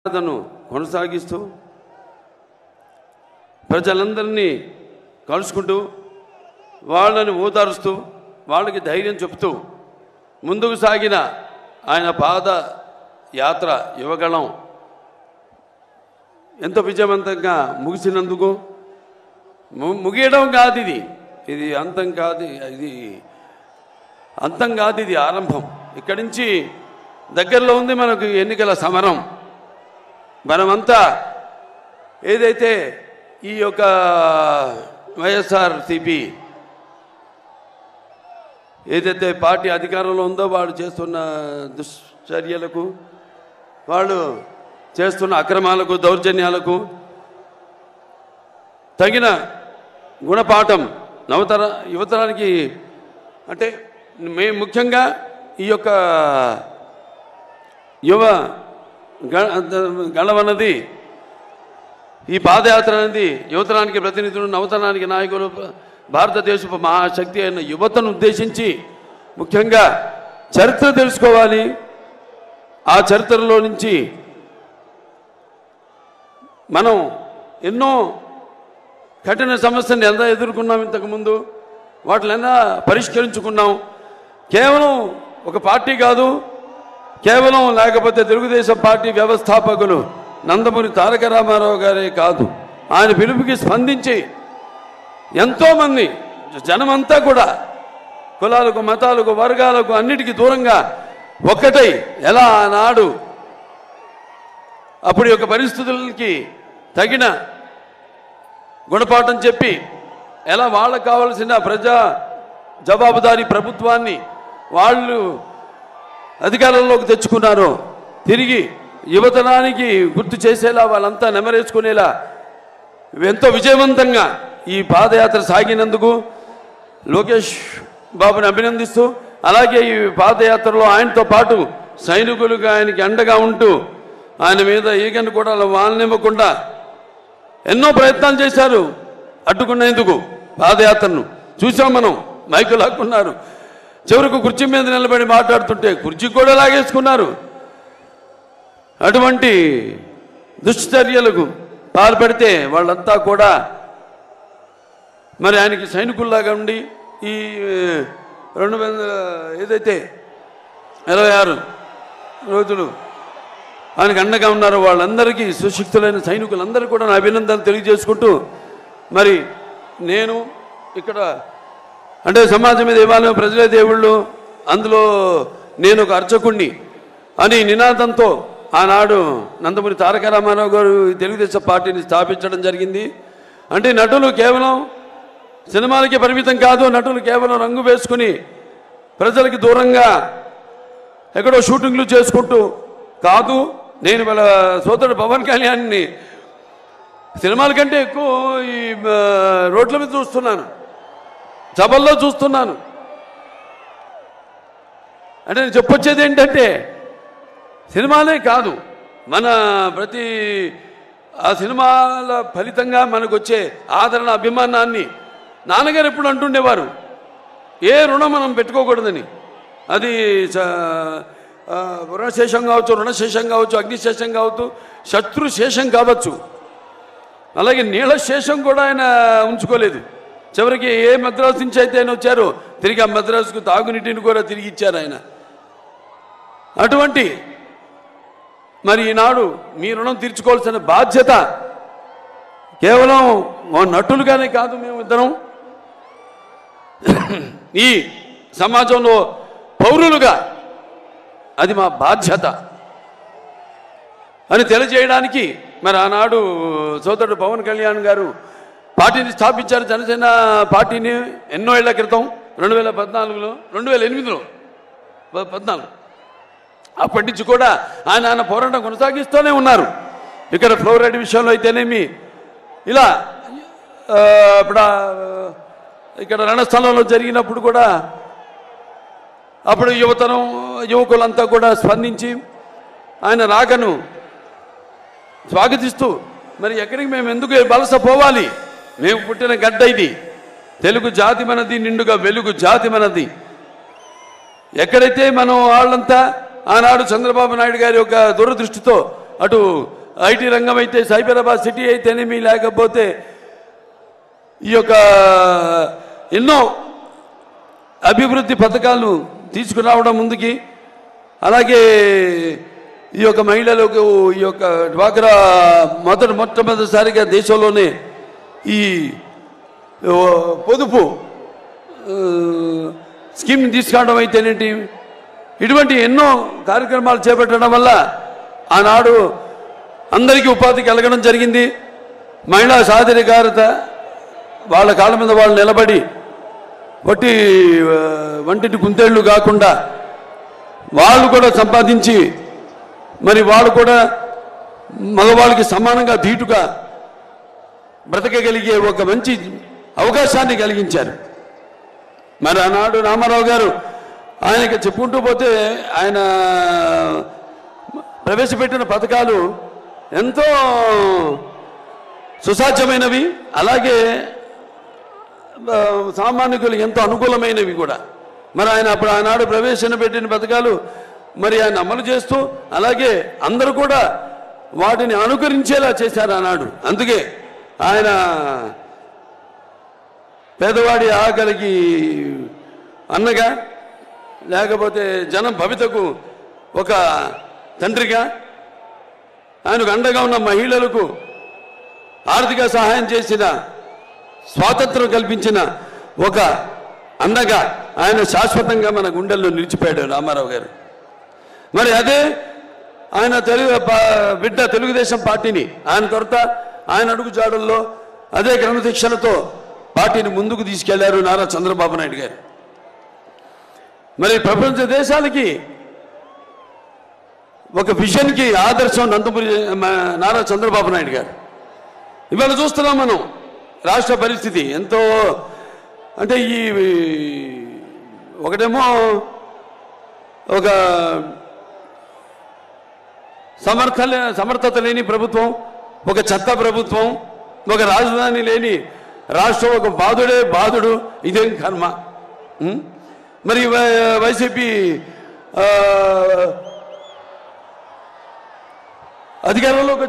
అతను కొనసాగిస్తూ ప్రజలందరినీ కలుసుకుంటూ వాళ్ళని ఓదారుస్తూ వాళ్ళకి ధైర్యం చెప్తూ ముందుకు సాగిన ఆయన పాద యాత్ర యువగళం ఎంతో విజయవంతంగా ముగిసినందుకు ముగియడం కాదు, ఇది అంతం కాదు, ఇది ఆరంభం. ఇక్కడి నుంచి దగ్గరలో ఉంది మనకు ఎన్నికల సమరం. మనమంతా ఏదైతే ఈ యొక్క వైఎస్ఆర్సీపీ ఏదైతే పార్టీ అధికారంలో ఉందో వాళ్ళు చేస్తున్న దుశ్చర్యలకు, వాళ్ళు చేస్తున్న అక్రమాలకు, దౌర్జన్యాలకు తగిన గుణపాఠం యువతరానికి అంటే మేము ముఖ్యంగా ఈ యొక్క యువ గణవన్నది, ఈ పాదయాత్ర అనేది యువతరానికి ప్రతినిధులు, నవతరానికి నాయకులు, భారతదేశపు మహాశక్తి అయిన యువతను ఉద్దేశించి ముఖ్యంగా చరిత్ర తెలుసుకోవాలి. ఆ చరిత్రలో నుంచి మనం ఎన్నో కఠిన సమస్యలను ఎలా ఎదుర్కొన్నాం, ఇంతకుముందు వాటినైనా పరిష్కరించుకున్నాం. కేవలం ఒక పార్టీ కాదు, కేవలం లేకపోతే తెలుగుదేశం పార్టీ వ్యవస్థాపకులు నందమూరి తారక రామారావు గారే కాదు, ఆయన పిలుపుకి స్పందించి ఎంతోమంది జనమంతా కూడా కులాలకు, మతాలకు, వర్గాలకు అన్నిటికీ దూరంగా ఒక్కటై ఎలా ఆనాడు అప్పుడు యొక్క పరిస్థితులకి తగిన గుణపాఠం చెప్పి ఎలా వాళ్ళకు కావాల్సిన ప్రజా జవాబుదారీ ప్రభుత్వాన్ని వాళ్ళు అధికారంలోకి తెచ్చుకున్నారో తిరిగి యువతరానికి గుర్తు చేసేలా, వాళ్ళంతా నెమరేసుకునేలా ఎంతో విజయవంతంగా ఈ పాదయాత్ర సాగినందుకు లోకేష్ బాబుని అభినందిస్తూ, అలాగే ఈ పాదయాత్రలో ఆయనతో పాటు సైనికులుగా ఆయనకి అండగా ఉంటూ ఆయన మీద ఈగను కూడా వాళ్ళనివ్వకుండా ఎన్నో ప్రయత్నాలు చేశారు అడ్డుకునేందుకు. పాదయాత్రను చూసాం మనం, మైకులు లాక్కున్నారు, చివరకు కుర్చీ మీద నిలబడి మాట్లాడుతుంటే కుర్చీ కూడా లాగేసుకున్నారు. అటువంటి దుశ్చర్యలకు పాల్పడితే వాళ్ళంతా కూడా మరి ఆయనకి సైనికుల్లాగా ఉండి ఈ 26 రోజులు ఆయనకు అండగా ఉన్నారు. వాళ్ళందరికీ సుశిక్షితులైన సైనికులందరూ కూడా నా అభినందనలు తెలియజేసుకుంటూ, మరి నేను ఇక్కడ అంటే సమాజమే దేవాలయం, ప్రజలే దేవుళ్ళు, అందులో నేను ఒక అర్చకుణ్ణి అని నినాదంతో ఆనాడు నందమూరి తారక రామారావు గారు తెలుగుదేశం పార్టీని స్థాపించడం జరిగింది. అంటే నటులు కేవలం సినిమాలకి పరిమితం కాదు, నటులు కేవలం రంగు వేసుకుని ప్రజలకి దూరంగా ఎక్కడో షూటింగ్లు చేసుకుంటూ కాదు. నేను వాళ్ళ సోదరుడు పవన్ కళ్యాణ్ని సినిమాల కంటే ఎక్కువ ఈ రోడ్ల మీద చూస్తున్నాను, సభల్లో చూస్తున్నాను. అంటే నేను చెప్పొచ్చేది ఏంటంటే సినిమాలే కాదు, మన ప్రతి ఆ సినిమాల ఫలితంగా మనకు వచ్చే ఆదరణ, అభిమానాన్ని నాన్నగారు ఎప్పుడు అంటుండేవారు, ఏ రుణం మనం పెట్టుకోకూడదని. అది రుణశేషం కావచ్చు, రుణశేషం కావచ్చు, అగ్నిశేషం కావచ్చు, శత్రుశేషం కావచ్చు. అలాగే నీళ్ళ శేషం కూడా ఆయన ఉంచుకోలేదు. చివరికి ఏ మద్రాసు నుంచి అయితే ఆయన వచ్చారో తిరిగి ఆ మద్రాసుకు తాగునీటిని కూడా తిరిగి ఇచ్చారు ఆయన. అటువంటి మరి ఈనాడు మీ రుణం తీర్చుకోవాల్సిన బాధ్యత కేవలం నటులుగానే కాదు, మేమిద్దరం ఈ సమాజంలో పౌరులుగా అది మా బాధ్యత అని తెలియజేయడానికి మరి ఆనాడు సోదరుడు పవన్ కళ్యాణ్ గారు పార్టీని స్థాపించారు. జనసేన పార్టీని ఎన్నో ఏళ్ల క్రితం 2014 అప్పటి నుంచి కూడా ఆయన పోరాటం కొనసాగిస్తూనే ఉన్నారు. ఇక్కడ ఫ్లోరైడ్ విషయంలో అయితేనేమి, ఇలా ఇప్పుడు ఇక్కడ రణస్థలంలో జరిగినప్పుడు కూడా అప్పుడు యువకులంతా కూడా స్పందించి ఆయన రాకను స్వాగతిస్తూ, మరి ఎక్కడికి మేము ఎందుకు వలసపోవాలి, మేము పుట్టిన గడ్డ ఇది, తెలుగు జాతి మనది, నిండుగా వెలుగు జాతి మనది. ఎక్కడైతే మనం వాళ్ళంతా ఆనాడు చంద్రబాబు నాయుడు గారి యొక్క దురదృష్టితో అటు ఐటీ రంగం అయితే సైబరాబాద్ సిటీ అయితేనేమి, లేకపోతే ఈ యొక్క ఎన్నో అభివృద్ధి పథకాలను తీసుకురావడం ముందుకి, అలాగే ఈ యొక్క మహిళలకు ఈ యొక్క డ్వాక్రా మొట్టమొదటిసారిగా దేశంలోనే ఈ పొదుపు స్కీమ్ తీసుకురావడం అయితేనేంటి, ఇటువంటి ఎన్నో కార్యక్రమాలు చేపట్టడం వల్ల ఆనాడు అందరికీ ఉపాధి కలగడం జరిగింది. మహిళా సాధికారత, వాళ్ళ కాళ్ళ మీద వాళ్ళు నిలబడి వంటిని కుందేళ్లు కాకుండా వాళ్ళు కూడా సంపాదించి మరి వాళ్ళు కూడా మగవాళ్ళకి సమానంగా ధీటుగా బ్రతకగలిగే ఒక మంచి అవకాశాన్ని కలిగించారు. మరి ఆనాడు రామారావు గారు ఆయనకి చెప్పుకుంటూ పోతే ఆయన ప్రవేశపెట్టిన పథకాలు ఎంతో సుసాధ్యమైనవి, అలాగే సామాన్యులు ఎంతో అనుకూలమైనవి కూడా. మరి ఆయన అప్పుడు ఆనాడు ప్రవేశపెట్టిన పథకాలు మరి ఆయన అమలు చేస్తూ, అలాగే అందరూ కూడా వాటిని అనుకరించేలా చేశారు ఆనాడు. అందుకే ఆయన పేదవాడి ఆకలికి అన్నగా, లేకపోతే జనం భవితకు ఒక తండ్రిగా, ఆయనకు అండగా ఉన్న మహిళలకు ఆర్థిక సహాయం చేసిన, స్వాతంత్రం కల్పించిన ఒక అన్నగా ఆయన శాశ్వతంగా మన గుండెల్లో నిలిచిపోయాడు రామారావు గారు. మరి అదే ఆయన బిడ్డ తెలుగుదేశం పార్టీని ఆయన తర్వాత ఆయన అడుగు జాడల్లో అదే క్రమశిక్షణతో పార్టీని ముందుకు తీసుకెళ్లారు నారా చంద్రబాబు నాయుడు గారు. మరి ప్రపంచ దేశాలకి ఒక విజన్కి ఆదర్శం నందమూరి నారా చంద్రబాబు నాయుడు గారు. ఇవాళ చూస్తున్నాం మనం రాష్ట్ర పరిస్థితి ఎంతో, అంటే ఈ ఒకటేమో ఒక సమర్థత లేని ప్రభుత్వం, ఒక చెత్త ప్రభుత్వం, ఒక రాజధాని లేని రాష్ట్రం, ఒక బాధుడు, ఇదేం కర్మ. మరి వైసీపీ అధికారంలోకి